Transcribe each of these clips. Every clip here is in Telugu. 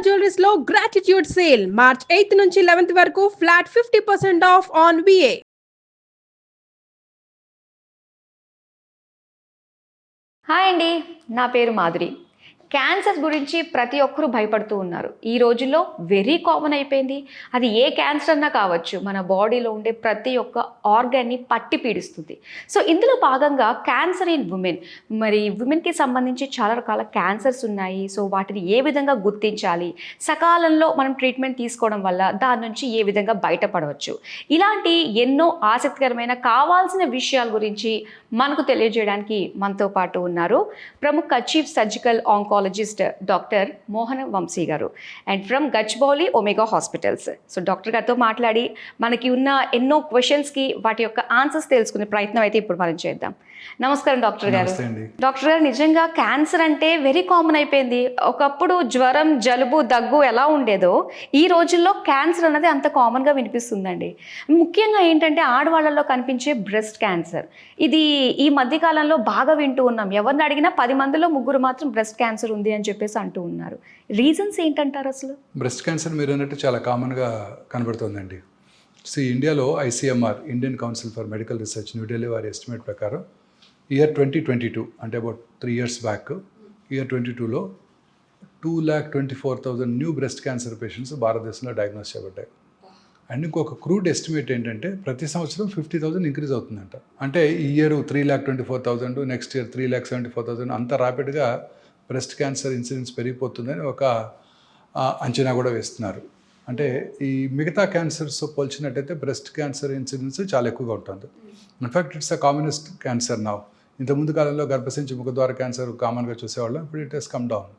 జ్యువెలరీస్ లో గ్రాటిట్యూడ్ సేల్ మార్చ్ 8 నుంచి 11 వరకు flat 50% of on VA. Hi అండి, నా పేరు మాధురి. క్యాన్సర్ గురించి ప్రతి ఒక్కరూ భయపడుతూ ఉన్నారు. ఈ రోజుల్లో వెరీ కామన్ అయిపోయింది. అది ఏ క్యాన్సర్ అన్నా కావచ్చు, మన బాడీలో ఉండే ప్రతి ఒక్క ఆర్గాన్ని పట్టి పీడిస్తుంది. సో ఇందులో భాగంగా క్యాన్సర్ ఇన్ ఉమెన్, మరి ఉమెన్కి సంబంధించి చాలా రకాల క్యాన్సర్స్ ఉన్నాయి. సో వాటిని ఏ విధంగా గుర్తించాలి, సకాలంలో మనం ట్రీట్మెంట్ తీసుకోవడం వల్ల దాని నుంచి ఏ విధంగా బయటపడవచ్చు, ఇలాంటి ఎన్నో ఆసక్తికరమైన కావాల్సిన విషయాల గురించి మనకు తెలియజేయడానికి మనతో పాటు ఉన్నారు ప్రముఖ chief surgical oncologist doctor Mohan Vamshi garu and from Gachibowli Omega hospitals. So doctor గారితో మాట్లాడి మనకి ఉన్న ఎన్నో క్వశ్చన్స్కి వాటి యొక్క ఆన్సర్స్ తెలుసుకునే ప్రయత్నం అయితే ఇప్పుడు మనం చేద్దాం. నమస్కారం డాక్టర్ గారు. డాక్టర్ గారు, నిజంగా క్యాన్సర్ అంటే వెరీ కామన్ అయిపోయింది. ఒకప్పుడు జ్వరం, జలుబు, దగ్గు ఎలా ఉండేదో ఈ రోజుల్లో క్యాన్సర్ అన్నది అంత కామన్గా వినిపిస్తుందండి. ముఖ్యంగా ఏంటంటే ఆడవాళ్ళలో కనిపించే బ్రెస్ట్ క్యాన్సర్, ఇది ఈ మధ్యకాలంలో బాగా వింటూ ఉన్నాం. ఎవరిని అడిగినా 10 మందిలో 3 మాత్రం బ్రెస్ట్ క్యాన్సర్ ఉంది అని చెప్పేసి అంటూ ఉన్నారు. రీజన్స్ ఏంటంటారు అసలు? బ్రెస్ట్ క్యాన్సర్ మీరు అన్నట్టు చాలా కామన్గా కనబడుతుందండి. ఇండియాలో ICMR, Indian council for medical research, New Delhi వారి ఎస్టిమేట్ ప్రకారం ఇయర్ 2022 అంటే అబౌట్ 3 years బ్యాక్, ఇయర్ 22లో 2,24,000 న్యూ బ్రెస్ట్ క్యాన్సర్ పేషెంట్స్ భారతదేశంలో డయాగ్నోస్ చేయబడ్డాయి. అండ్ ఇంకొక క్రూడ్ ఎస్టిమేట్ ఏంటంటే ప్రతి సంవత్సరం 50,000 ఇంక్రీజ్ అవుతుందంట. అంటే ఈ ఇయర్ 3,24,000, నెక్స్ట్ ఇయర్ 3,74,000, అంత ర్యాపిడ్గా బ్రెస్ట్ క్యాన్సర్ ఇన్సిడెన్స్ పెరిగిపోతుందని ఒక అంచనా కూడా వేస్తున్నారు. అంటే ఈ మిగతా క్యాన్సర్స్ పోల్చినట్టయితే బ్రెస్ట్ క్యాన్సర్ ఇన్సిడెన్స్ చాలా ఎక్కువగా ఉంటుంది. In fact it's a commonest cancer now. ఇంతకుముందు కాలంలో గర్భసంచి ముఖద్వార క్యాన్సర్ కామన్గా చూసేవాళ్ళం, ఇప్పుడు it has come down.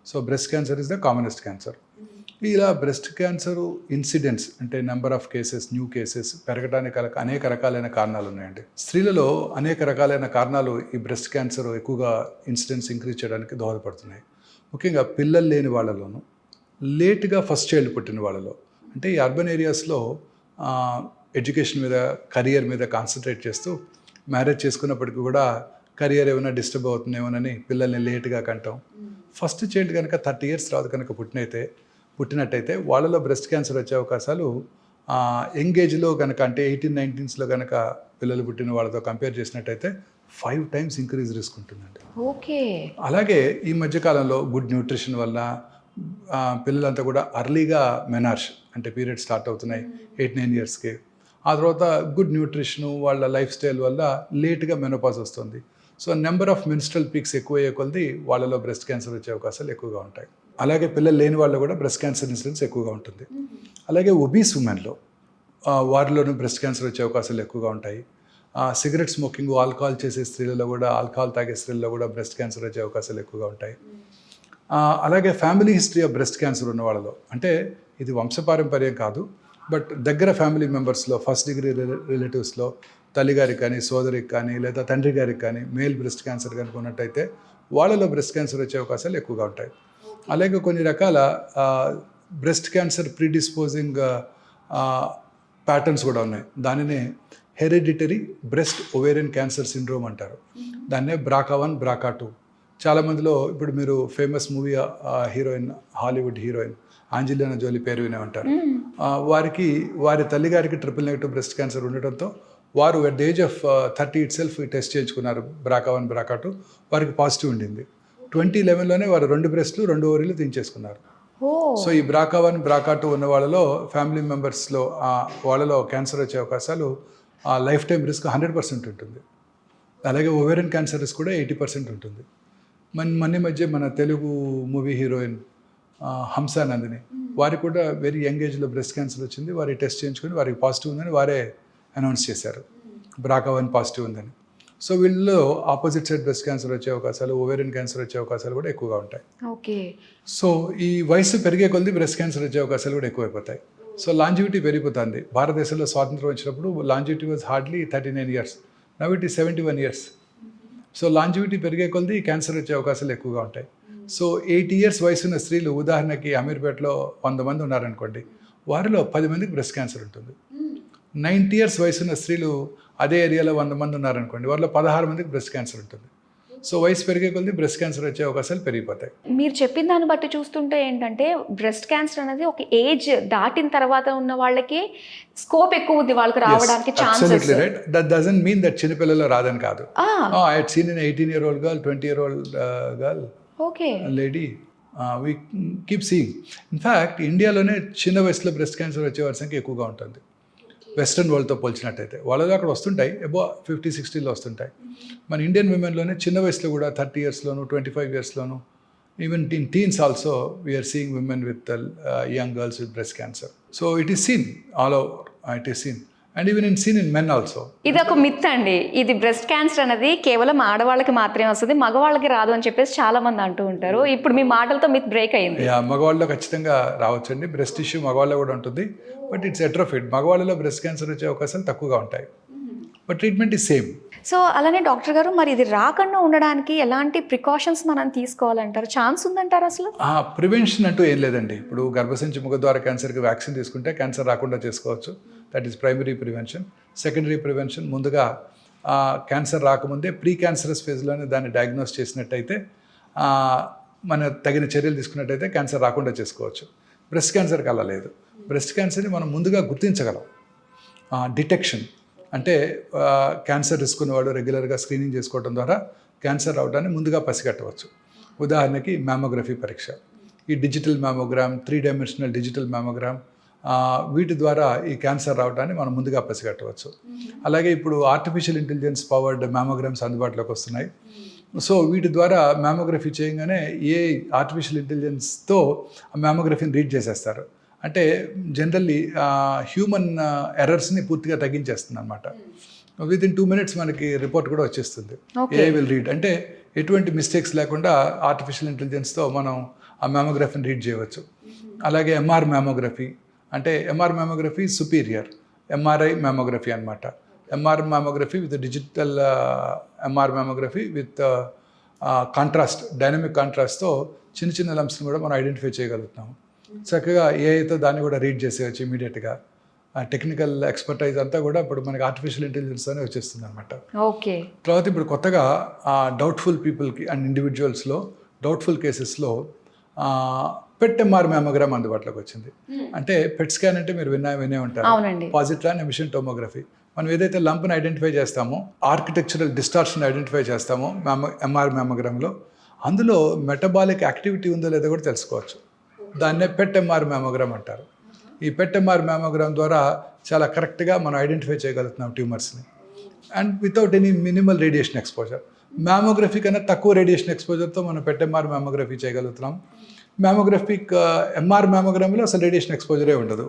So breast cancer is the commonest cancer. ఇలా బ్రెస్ట్ క్యాన్సర్ ఇన్సిడెంట్స్ అంటే number of cases, new cases పెరగడానికి అనేక రకాలైన కారణాలు ఉన్నాయండి. స్త్రీలలో అనేక రకాలైన కారణాలు ఈ బ్రెస్ట్ క్యాన్సర్ ఎక్కువగా ఇన్సిడెంట్స్ ఇంక్రీజ్ చేయడానికి దోహదపడుతున్నాయి. ముఖ్యంగా పిల్లలు లేని వాళ్ళలోనూ, లేట్గా ఫస్ట్ చైల్డ్ పుట్టిన వాళ్ళలో, అంటే ఈ అర్బన్ ఏరియాస్లో ఎడ్యుకేషన్ మీద, కెరియర్ మీద కాన్సన్ట్రేట్ చేస్తూ మ్యారేజ్ చేసుకున్నప్పటికీ కూడా కెరియర్ ఏమైనా డిస్టర్బ్ అవుతుందేమోనని పిల్లల్ని లేట్గా కంటాం. ఫస్ట్ చైల్డ్ కనుక 30 years తర్వాత కనుక పుట్టినట్టయితే వాళ్ళలో బ్రెస్ట్ క్యాన్సర్ వచ్చే అవకాశాలు యంగ్ ఏజ్లో కనుక, అంటే 18-19 కనుక పిల్లలు పుట్టిన వాళ్ళతో కంపేర్ చేసినట్టయితే 5 times ఇంక్రీజ్ రిస్క్ ఉంటుందండి. ఓకే. అలాగే ఈ మధ్యకాలంలో గుడ్ న్యూట్రిషన్ వల్ల పిల్లలంతా కూడా అర్లీగా మెనార్ష్ అంటే పీరియడ్ స్టార్ట్ అవుతున్నాయి 8-9 yearsకి. ఆ తర్వాత గుడ్ న్యూట్రిషను, వాళ్ళ లైఫ్ స్టైల్ వల్ల లేట్గా మెనోపాజ్ వస్తుంది. So number of menstrual peaks ఎక్కువయ్యే కొలది వాళ్ళలో బ్రెస్ట్ క్యాన్సర్ వచ్చే అవకాశాలు ఎక్కువగా ఉంటాయి. అలాగే పిల్లలు లేని వాళ్ళు కూడా బ్రెస్ట్ క్యాన్సర్ ఇన్సిడెన్స్ ఎక్కువగా ఉంటుంది. అలాగే ఒబీస్ ఉమెన్లో వారిలోనూ బ్రెస్ట్ క్యాన్సర్ వచ్చే అవకాశాలు ఎక్కువగా ఉంటాయి. సిగరెట్ స్మోకింగ్, ఆల్కహాల్ చేసే స్త్రీలలో కూడా, ఆల్కహాల్ తాగే స్త్రీలలో కూడా బ్రెస్ట్ క్యాన్సర్ వచ్చే అవకాశాలు ఎక్కువగా ఉంటాయి. అలాగే family history of breast cancer ఉన్న వాళ్ళలో, అంటే ఇది వంశపారంపర్యం కాదు, బట్ దగ్గర ఫ్యామిలీ మెంబర్స్లో, ఫస్ట్ డిగ్రీ రిలేటివ్స్లో తల్లిగారికి కానీ, సోదరికి కానీ, లేదా తండ్రి గారికి కానీ మేల్ బ్రెస్ట్ క్యాన్సర్ కనుక ఉన్నట్టయితే వాళ్ళలో బ్రెస్ట్ క్యాన్సర్ వచ్చే అవకాశాలు ఎక్కువగా ఉంటాయి. అలాగే కొన్ని రకాల బ్రెస్ట్ క్యాన్సర్ ప్రీడిస్పోజింగ్ ప్యాటర్న్స్ కూడా ఉన్నాయి. దానినే hereditary breast ovarian cancer syndrome అంటారు. దాన్నే BRCA1, BRCA2. చాలామందిలో ఇప్పుడు మీరు famous movie heroine, Hollywood heroine Angelina Jolie పేరు వినే ఉంటారు. వారి తల్లిగారికి ట్రిపుల్-నెగటివ్ బ్రెస్ట్ క్యాన్సర్ ఉండటంతో వారు at the age of 30 itself test చేయించుకున్నారు. BRCA1, BRCA2 వారికి పాజిటివ్ ఉండింది. 2011లోనే వారు 2 breastలు 2 ovaries తీయించేసుకున్నారు. సో ఈ BRCA1, BRCA2 ఉన్న వాళ్ళలో, ఫ్యామిలీ మెంబర్స్లో వాళ్ళలో క్యాన్సర్ వచ్చే అవకాశాలు లైఫ్ టైం రిస్క్ 100% ఉంటుంది. అలాగే ఓవేరియన్ క్యాన్సర్ రిస్క్ కూడా 80% ఉంటుంది. మన మధ్య మన తెలుగు మూవీ హీరోయిన్ హంసా నందిని, వారికి కూడా వెరీ యంగ్ ఏజ్లో బ్రెస్ట్ క్యాన్సర్ వచ్చింది. వారి టెస్ట్ చేయించుకొని వారికి పాజిటివ్ ఉందని వారే అనౌన్స్ చేశారు, BRCA1 పాజిటివ్ ఉందని. సో వీళ్ళలో ఆపోజిట్ సైడ్ బ్రెస్ట్ క్యాన్సర్ వచ్చే అవకాశాలు, ఓవేరియన్ క్యాన్సర్ వచ్చే అవకాశాలు కూడా ఎక్కువగా ఉంటాయి. ఓకే. సో ఈ వయసు పెరిగే కొలది బ్రెస్ట్ క్యాన్సర్ వచ్చే అవకాశాలు కూడా ఎక్కువైపోతాయి. సో లాంజివిటీ పెరిగిపోతుంది. భారతదేశంలో స్వాతంత్రం వచ్చినప్పుడు longevity was hardly 39 years. Now it is 71 years. So longevity పెరిగే కొలది క్యాన్సర్ వచ్చే అవకాశాలు ఎక్కువగా ఉంటాయి. సో 80 years వయసున్న స్త్రీలు, ఉదాహరణకి అమీర్పేటలో 100 మంది ఉన్నారనుకోండి, వారిలో 10 మందికి బ్రెస్ట్ క్యాన్సర్ ఉంటుంది. 90 years వయసున్న స్త్రీలు అదే ఏరియాలో 100 మంది ఉన్నారనుకోండి, వారిలో 16 మందికి బ్రెస్ట్ క్యాన్సర్ ఉంటుంది. సో వయసు పెరిగే కొద్దీ బ్రెస్ట్ క్యాన్సర్ వచ్చే అవకాశాలు పెరిగిపోతాయి. మీరు చెప్పిన దాన్ని బట్టి చూస్తుంటే ఏంటంటే బ్రెస్ట్ క్యాన్సర్ అనేది ఒక ఏజ్ దాటిన తర్వాత ఉన్న వాళ్ళకి స్కోప్ ఎక్కువ ఉంది, వాళ్ళకి రావడానికి chances. Absolutely right. That doesn't mean that చిన్నపిల్లలు రాదని కాదు. I had seen an 18-year-old girl, 20-year-old girl, okay, lady. We keep seeing. In fact, ఇండియాలోనే చిన్న వయసులో బ్రెస్ట్ క్యాన్సర్ వచ్చే వారి సంఖ్య ఎక్కువగా ఉంటుంది వెస్ట్రన్ వరల్డ్తో పోల్చినట్టయితే. వాళ్ళలో అక్కడ వస్తుంటాయి, అబో 50-60లో వస్తుంటాయి. మన ఇండియన్ విమెన్లోనే చిన్న వయసులో కూడా 30 yearsలోను 25 yearsలోను even in teens also we are seeing women with young girls with breast cancer. So it is seen all over, it is seen and even seen in men also. ఇది ఒక మిత్ అండి, ఇది బ్రెస్ట్ క్యాన్సర్ అనేది కేవలం ఆడవాళ్ళకి మాత్రమే వస్తుంది, మగవాళ్ళకి రాదు అని చెప్పేసి చాలా మంది అంటూ ఉంటారు. ఇప్పుడు మీ మాటలతో మిత్ బ్రేక్ అయింది. మగవాళ్ళలో ఖచ్చితంగా రావచ్చండి, బ్రెస్ట్ ఇష్యూ మగవాళ్ళలో కూడా ఉంటుంది, బట్ ఇట్స్ ఎట్రోఫిడ్. మగవాళ్ళలో బ్రెస్ట్ క్యాన్సర్ వచ్చే అవకాశాలు తక్కువగా ఉంటాయి, but treatment is same. So అలానే డాక్టర్ గారు, మరి ఇది రాకుండా ఉండడానికి ఎలాంటి ప్రికాషన్స్ మనం తీసుకోవాలంటారు? ఛాన్స్ ఉందంటారు అసలు? ప్రివెన్షన్ అంటూ ఏం లేదండి. ఇప్పుడు గర్భసంచి ముఖద్వార క్యాన్సర్కి వ్యాక్సిన్ తీసుకుంటే క్యాన్సర్ రాకుండా చేసుకోవచ్చు, that is primary prevention. Secondary prevention, ముందుగా క్యాన్సర్ రాకముందే ప్రీ క్యాన్సరస్ ఫేజ్లోనే దాన్ని డయాగ్నోస్ చేసినట్టయితే, మన తగిన చర్యలు తీసుకున్నట్టయితే క్యాన్సర్ రాకుండా చేసుకోవచ్చు. బ్రెస్ట్ క్యాన్సర్కి అలా లేదు. బ్రెస్ట్ క్యాన్సర్ని మనం ముందుగా గుర్తించగలం. డిటెక్షన్ అంటే క్యాన్సర్ రిస్క్ ఉన్నవాడు రెగ్యులర్గా స్క్రీనింగ్ చేసుకోవడం ద్వారా క్యాన్సర్ రావడాన్ని ముందుగా పసిగట్టవచ్చు. ఉదాహరణకి మ్యామోగ్రఫీ పరీక్ష, ఈ digital mammogram, 3-dimensional digital mammogram, వీటి ద్వారా ఈ క్యాన్సర్ రావడాన్ని మనం ముందుగా పసిగట్టవచ్చు. అలాగే ఇప్పుడు ఆర్టిఫిషియల్ ఇంటెలిజెన్స్ పవర్డ్ మ్యామోగ్రామ్స్ అందుబాటులోకి వస్తున్నాయి. సో వీటి ద్వారా మ్యామోగ్రఫీ చేయగానే ఏ ఆర్టిఫిషియల్ ఇంటెలిజెన్స్తో ఆ మ్యామోగ్రఫీని రీడ్ చేసేస్తారు. అంటే జనరల్లీ హ్యూమన్ ఎర్రర్స్ని పూర్తిగా తగ్గించేస్తుంది అనమాట. విత్ ఇన్ 2 minutes మనకి రిపోర్ట్ కూడా వచ్చేస్తుంది. ఏ విల్ రీడ్ అంటే ఎటువంటి మిస్టేక్స్ లేకుండా ఆర్టిఫిషియల్ ఇంటెలిజెన్స్తో మనం ఆ మ్యామోగ్రఫీని రీడ్ చేయవచ్చు. అలాగే ఎంఆర్ మ్యామోగ్రఫీ అంటే MR mammography superior MRI mammography అనమాట. MR mammography with digital MR mammography with contrast, dynamic కాంట్రాస్ట్తో చిన్న చిన్న లంప్స్ని కూడా మనం ఐడెంటిఫై చేయగలుగుతాము. చక్కగా ఏఐతో దాన్ని కూడా రీడ్ చేసేయచ్చు ఇమీడియట్గా. టెక్నికల్ ఎక్స్పర్టైజ్ అంతా కూడా ఇప్పుడు మనకి ఆర్టిఫిషియల్ ఇంటెలిజెన్స్తోనే వచ్చేస్తుంది అనమాట. ఓకే. తర్వాత ఇప్పుడు కొత్తగా డౌట్ఫుల్ పీపుల్కి అండ్ ఇండివిజువల్స్లో డౌట్ఫుల్ కేసెస్లో పెట్ ఎంఆర్ మ్యామోగ్రామ్ అందుబాటులోకి వచ్చింది. అంటే పెట్ స్కాన్ అంటే మీరు వినే ఉంటారు, పాజిట్రాన్ ఎమిషన్ టోమోగ్రఫీ. మనం ఏదైతే లంప్ని ఐడెంటిఫై చేస్తామో, ఆర్కిటెక్చరల్ డిస్టార్షన్ ఐడెంటిఫై చేస్తామో ఎంఆర్ మ్యామోగ్రామ్లో, అందులో మెటబాలిక్ యాక్టివిటీ ఉందో లేదో కూడా తెలుసుకోవచ్చు. దాన్నే పెట్ ఎంఆర్ మ్యామోగ్రామ్ అంటారు. ఈ పెట్ ఎంఆర్ మ్యామోగ్రామ్ ద్వారా చాలా కరెక్ట్గా మనం ఐడెంటిఫై చేయగలుగుతున్నాం ట్యూమర్స్ని, and without any minimal radiation exposure. Mammography కన్నా తక్కువ రేడియేషన్ ఎక్స్పోజర్తో మనం పెట్ ఎంఆర్ మ్యామోగ్రఫీ చేయగలుగుతున్నాం. మ్యామోగ్రఫిక్ ఎంఆర్ మ్యామోగ్రామ్లో అసలు రేడియేషన్ ఎక్స్పోజరే ఉండదు.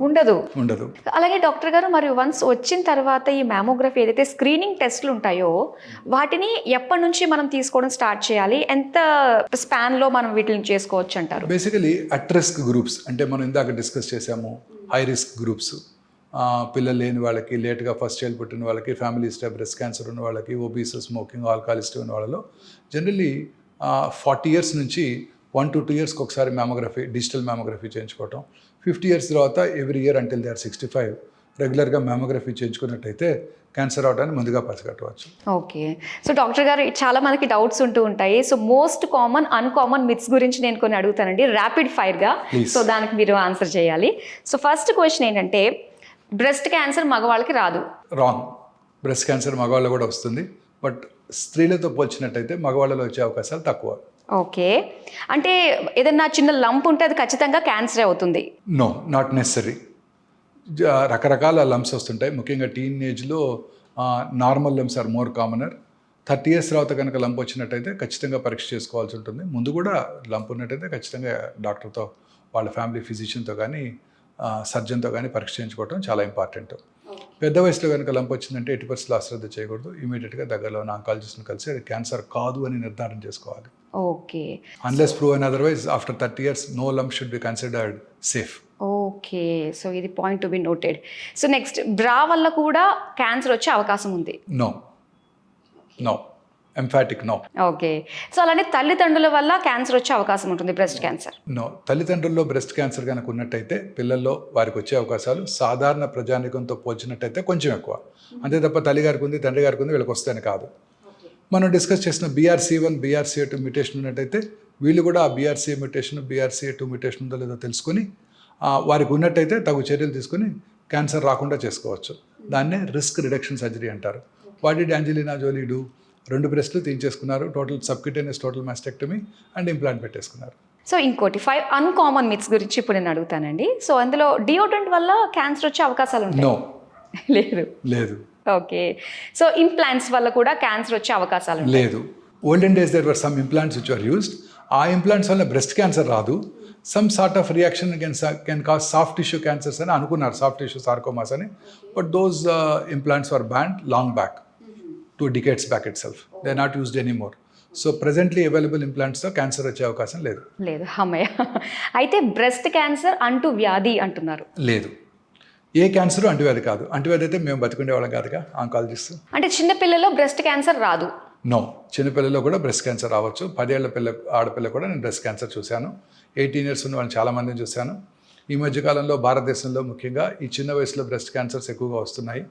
అలాగే డాక్టర్ గారు, మరి వన్స్ వచ్చిన తర్వాత ఈ మ్యామోగ్రఫీ ఏదైతే స్క్రీనింగ్ టెస్ట్లు ఉంటాయో వాటిని ఎప్పటి నుంచి మనం తీసుకోవడం స్టార్ట్ చేయాలి? ఎంత స్పాన్లో మనం వీటిని చేసుకోవచ్చు అంటారు? బేసికలీ అట్ రిస్క్ గ్రూప్స్ అంటే మనం ఇందాక డిస్కస్ చేసాము, హై రిస్క్ గ్రూప్స్, పిల్లలు లేని వాళ్ళకి, లేట్గా ఫస్ట్ చైల్డ్ పుట్టిన వాళ్ళకి, ఫ్యామిలీ హిస్టరీ బ్రెస్ట్ క్యాన్సర్ ఉన్న వాళ్ళకి, ఒబీస్, స్మోకింగ్, ఆల్కహాలిస్ట్ ఉన్న వాళ్ళలో జనరల్లీ 40 years నుంచి 1 to 2 years ఒకసారి మ్యామోగ్రఫీ, డిజిటల్ మ్యామోగ్రఫీ చేయించుకోవటం. 50 years తర్వాత every year until they are 65 రెగ్యులర్గా మ్యామోగ్రఫీ చేయించుకున్నట్టయితే క్యాన్సర్ అవడానికి ముందుగా పసిగట్టవచ్చు. ఓకే. సో డాక్టర్ గారు, చాలా మనకి డౌట్స్ ఉంటూ ఉంటాయి. So most common, uncommon myths గురించి నేను కొన్ని అడుగుతానండి ర్యాపిడ్ ఫైర్గా. సో దానికి మీరు ఆన్సర్ చేయాలి. సో ఫస్ట్ క్వశ్చన్ ఏంటంటే, బ్రెస్ట్ క్యాన్సర్ మగవాళ్ళకి రాదు. రాంగ్. బ్రెస్ట్ క్యాన్సర్ మగవాళ్ళు కూడా వస్తుంది, బట్ స్త్రీలతో పోల్చినట్టయితే మగవాళ్ళలో వచ్చే అవకాశాలు తక్కువ. ఓకే. అంటే ఏదన్నా చిన్న లంప్ ఉంటే అది ఖచ్చితంగా క్యాన్సరే అవుతుంది? No, not necessary. రకరకాల లంప్స్ వస్తుంటాయి. ముఖ్యంగా టీనేజ్లో normal lumps are more commoner. 30 years తర్వాత కనుక లంప్ వచ్చినట్టయితే ఖచ్చితంగా పరీక్ష చేసుకోవాల్సి ఉంటుంది. ముందు కూడా లంప్ ఉన్నట్టయితే ఖచ్చితంగా డాక్టర్తో, వాళ్ళ ఫ్యామిలీ ఫిజిషియన్తో కానీ సర్జన్తో కానీ పరీక్ష చేయించుకోవడం చాలా ఇంపార్టెంట్. పెద్ద వయసులో కనుక లంప్ వచ్చిందంటే 80% అశ్రద్ధ చేయకూడదు. ఇమీడియట్గా దగ్గరలో ఉన్న ఆంకాలజిస్ట్ని కలిసి అది క్యాన్సర్ కాదు అని నిర్ధారణ చేసుకోవాలి. Okay. Unless proven otherwise after 30 years no lump should be considered safe. Okay. So ఇది point to be noted. So next, bra వల్ల కూడా క్యాన్సర్ వచ్చే అవకాశం ఉంది? No, emphatic no. Okay. So అలానే తల్లిదండ్రుల వల్ల క్యాన్సర్ వచ్చే అవకాశం ఉంటుంది, బ్రెస్ట్ క్యాన్సర్? నో. తల్లిదండ్రుల్లో బ్రెస్ట్ క్యాన్సర్ కనుక ఉన్నట్టయితే పిల్లల్లో వారికి వచ్చే అవకాశాలు సాధారణ ప్రజానికంతో పోల్చినట్టయితే కొంచెం ఎక్కువ. అంతే తప్ప తల్లి గారికి ఉంది, తండ్రి గారికి ఉంది, వీళ్ళకి వస్తాయని కాదు. మనం డిస్కస్ చేసిన BRCA1 BRCA2 మ్యూటేషన్ ఉన్నట్టయితే వీళ్ళు కూడా ఆ BRCA మ్యూటేషన్ BRCA2 మ్యూటేషన్ ఉందో లేదో తెలుసుకొని వారికి ఉన్నట్టయితే తగు చర్యలు తీసుకొని క్యాన్సర్ రాకుండా చేసుకోవచ్చు. దాన్నే రిస్క్ రిడక్షన్ సర్జరీ అంటారు. What did Angelina Jolie do? 2 బ్రెస్ట్లు తీయించేసుకున్నారు, total subcutaneous total mastectomy and implant పెట్టేసుకున్నారు. సో ఇంకోటి 5 అన్కామన్ మిత్స్ గురించి ఇప్పుడు నేను అడుగుతానండి. సో అందులో డియోడ్రెంట్ వల్ల క్యాన్సర్ వచ్చే అవకాశాలు ఉంటాయి? నో, లేదు. ఓకే. సో ఇంప్లాంట్స్ వల్ల కూడా క్యాన్సర్ వచ్చే అవకాశాలు ఉంటాయి? లేదు. Olden days there were some implants which are used. ఆ ఇంప్లాంట్స్ వల్ల బ్రెస్ట్ క్యాన్సర్ రాదు. Some sort of reaction can cause soft tissue cancers అని అనుకున్నారు, సాఫ్ట్ టిష్యూ సార్కోమాస్ అని. But those implants were banned long back, 2 decades back itself. They are not used anymore. So presently available ఇంప్లాంట్స్తో క్యాన్సర్ వచ్చే అవకాశం లేదు. అమ్మయ్య. అయితే బ్రెస్ట్ క్యాన్సర్ అంటూ వ్యాధి అంటున్నారు? లేదు. ఏ క్యాన్సర్ అంటువ్యాధి కాదు. అంటువ్యాధి అయితే మేము బతుకుండే వాళ్ళం కాదుగా, ఆంకాలజిస్ట్. అంటే చిన్నపిల్లలో బ్రెస్ట్ క్యాన్సర్ రాదు? నో, చిన్నపిల్లల్లో కూడా బ్రెస్ట్ క్యాన్సర్ రావచ్చు. 10 ఏళ్ల ఆడపిల్ల కూడా నేను బ్రెస్ట్ క్యాన్సర్ చూశాను. 18 years ఉన్న వాళ్ళని చాలామందిని చూశాను. ఈ మధ్యకాలంలో భారతదేశంలో ముఖ్యంగా ఈ చిన్న వయసులో బ్రెస్ట్ క్యాన్సర్స్ ఎక్కువగా వస్తున్నాయి.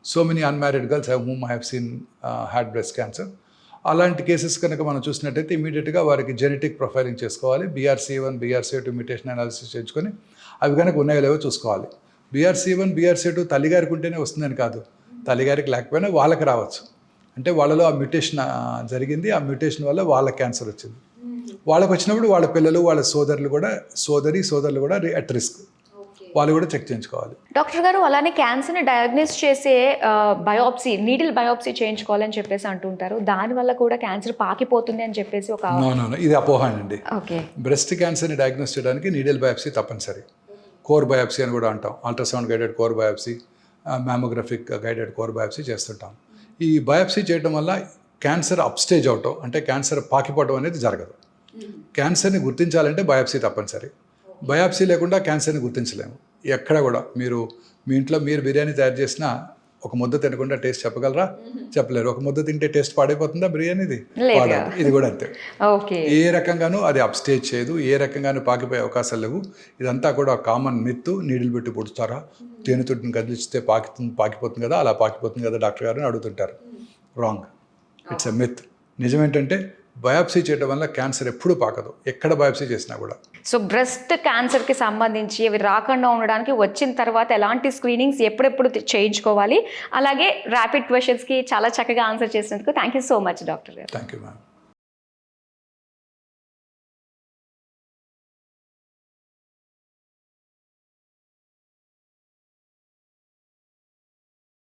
So many unmarried girls whom I have seen had breast cancer. అలాంటి కేసెస్ కనుక మనం చూసినట్టయితే ఇమీడియట్గా వారికి జెనెటిక్ ప్రొఫైలింగ్ చేసుకోవాలి. BRCA1 BRCA2 మ్యూటేషన్ అనాలిసిస్ చేయించుకొని అవి కనుక ఉన్నాయో లేవో చూసుకోవాలి. BRCA1 BRCA2 తల్లిగారికి ఉంటేనే వస్తుందని కాదు, తల్లిగారికి లేకపోయినా వాళ్ళకి రావచ్చు. అంటే వాళ్ళలో ఆ మ్యూటేషన్ జరిగింది, ఆ మ్యూటేషన్ వల్ల వాళ్ళకి క్యాన్సర్ వచ్చింది. వాళ్ళకి వచ్చినప్పుడు వాళ్ళ పిల్లలు, వాళ్ళ సోదరులు కూడా అట్ రిస్క్, వాళ్ళు కూడా చెక్ చేయించుకోవాలి. డాక్టర్ గారు, అలానే క్యాన్సర్ని డయాగ్నోస్ చేసే బయోప్సీ, నీడిల్ బయోప్సీ చేయించుకోవాలని చెప్పేసి అంటుంటారు. దానివల్ల కూడా క్యాన్సర్ పాకిపోతుంది అని చెప్పేసి ఒక ఇది అపోహ అండి. ఓకే. బ్రెస్ట్ క్యాన్సర్ని డయాగ్నోస్ చేయడానికి నీడిల్ బయోప్సీ తప్పనిసరి. కోర్ బయోప్సీ అని కూడా అంటాం. Ultrasound guided core biopsy, mammographic guided core biopsy చేస్తుంటాం. ఈ బయోప్సీ చేయడం వల్ల క్యాన్సర్ అప్స్టేజ్ అవటం, అంటే క్యాన్సర్ పాకిపోవడం అనేది జరగదు. క్యాన్సర్ని గుర్తించాలంటే బయోప్సీ తప్పనిసరి. బయాప్సీ లేకుండా క్యాన్సర్ని గుర్తించలేము ఎక్కడ కూడా. మీ ఇంట్లో మీరు బిర్యానీ తయారు చేసినా ఒక ముద్ద తినకుండా టేస్ట్ చెప్పగలరా? చెప్పలేరు. ఒక ముద్ద తింటే టేస్ట్ పాడైపోతుందా బిర్యానీది? పాడదు. ఇది కూడా అంతే. ఏ రకంగానూ అది అప్స్టేజ్ చేయదు, ఏ రకంగానూ పాకిపోయే అవకాశాలు లేవు. ఇదంతా కూడా కామన్ మిత్. నీడిల్ పెట్టి పుడుతారా, తేనెతుట్టిని కదిలిస్తే పాకిపోతుంది కదా, అలా పాకిపోతుంది కదా డాక్టర్ గారు అని అడుగుతుంటారు. Wrong, it's a myth. నిజమేంటంటే బయాప్సీ చేయడం వల్ల క్యాన్సర్ ఎప్పుడూ పాకదు, ఎక్కడ బయాప్సీ చేసినా కూడా. సో బ్రెస్ట్ క్యాన్సర్కి సంబంధించి అవి రాకుండా ఉండడానికి వచ్చిన తర్వాత ఎలాంటి స్క్రీనింగ్స్ ఎప్పుడెప్పుడు చేయించుకోవాలి, అలాగే ర్యాపిడ్ క్వశ్చన్స్కి చాలా చక్కగా ఆన్సర్ చేసినందుకు thank you so much doctor గారు. Thank you ma'am.